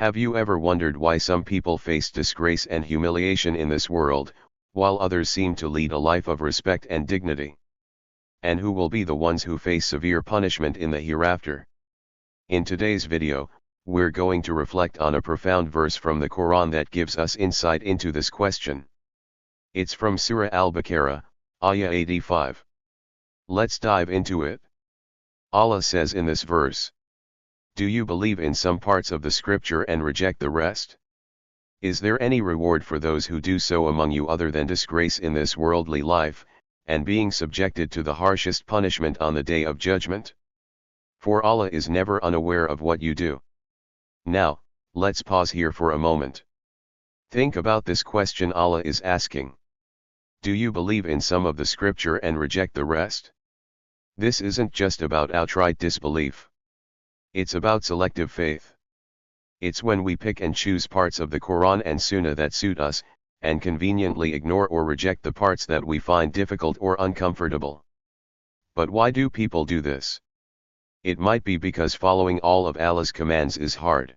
Have you ever wondered why some people face disgrace and humiliation in this world, while others seem to lead a life of respect and dignity? And who will be the ones who face severe punishment in the hereafter? In today's video, we're going to reflect on a profound verse from the Quran that gives us insight into this question. It's from Surah Al-Baqarah, Ayah 85. Let's dive into it. Allah says in this verse, "Do you believe in some parts of the scripture and reject the rest? Is there any reward for those who do so among you other than disgrace in this worldly life, and being subjected to the harshest punishment on the day of judgment? For Allah is never unaware of what you do." Now, let's pause here for a moment. Think about this question Allah is asking. Do you believe in some of the scripture and reject the rest? This isn't just about outright disbelief. It's about selective faith. It's when we pick and choose parts of the Quran and Sunnah that suit us, and conveniently ignore or reject the parts that we find difficult or uncomfortable. But why do people do this? It might be because following all of Allah's commands is hard.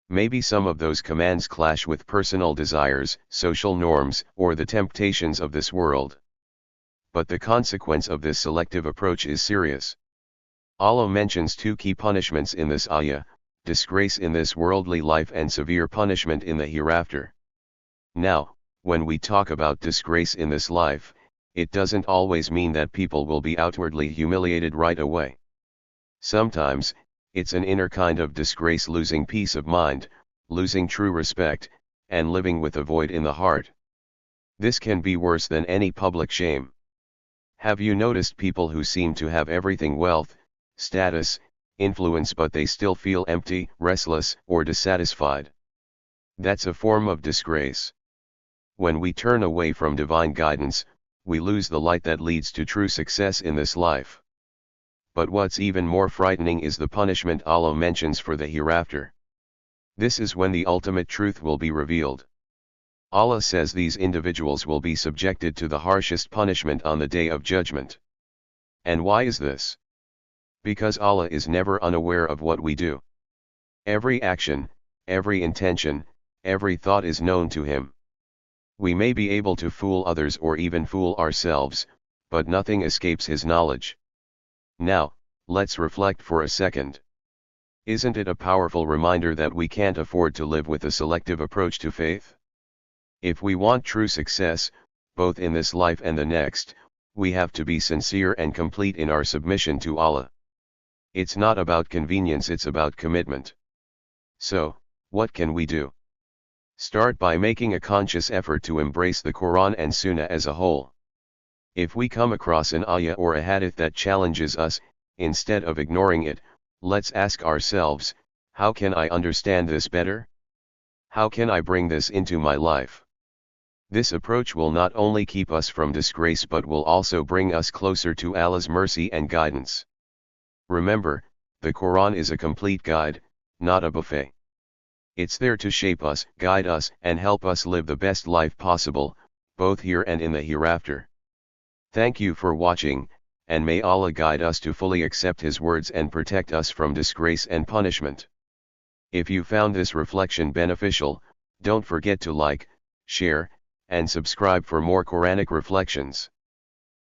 Maybe some of those commands clash with personal desires, social norms, or the temptations of this world. But the consequence of this selective approach is serious. Allah mentions two key punishments in this ayah: disgrace in this worldly life and severe punishment in the hereafter. Now, when we talk about disgrace in this life, it doesn't always mean that people will be outwardly humiliated right away. Sometimes, it's an inner kind of disgrace, losing peace of mind, losing true respect, and living with a void in the heart. This can be worse than any public shame. Have you noticed people who seem to have everything: wealth, status, influence, but they still feel empty, restless, or dissatisfied? That's a form of disgrace. When we turn away from divine guidance, we lose the light that leads to true success in this life. But what's even more frightening is the punishment Allah mentions for the hereafter. This is when the ultimate truth will be revealed. Allah says these individuals will be subjected to the harshest punishment on the day of judgment. And why is this? Because Allah is never unaware of what we do. Every action, every intention, every thought is known to Him. We may be able to fool others or even fool ourselves, but nothing escapes His knowledge. Now, let's reflect for a second. Isn't it a powerful reminder that we can't afford to live with a selective approach to faith? If we want true success, both in this life and the next, we have to be sincere and complete in our submission to Allah. It's not about convenience, it's about commitment. So, what can we do? Start by making a conscious effort to embrace the Quran and Sunnah as a whole. If we come across an ayah or a hadith that challenges us, instead of ignoring it, let's ask ourselves, how can I understand this better? How can I bring this into my life? This approach will not only keep us from disgrace but will also bring us closer to Allah's mercy and guidance. Remember, the Quran is a complete guide, not a buffet. It's there to shape us, guide us, and help us live the best life possible, both here and in the hereafter. Thank you for watching, and may Allah guide us to fully accept His words and protect us from disgrace and punishment. If you found this reflection beneficial, don't forget to like, share, and subscribe for more Quranic reflections.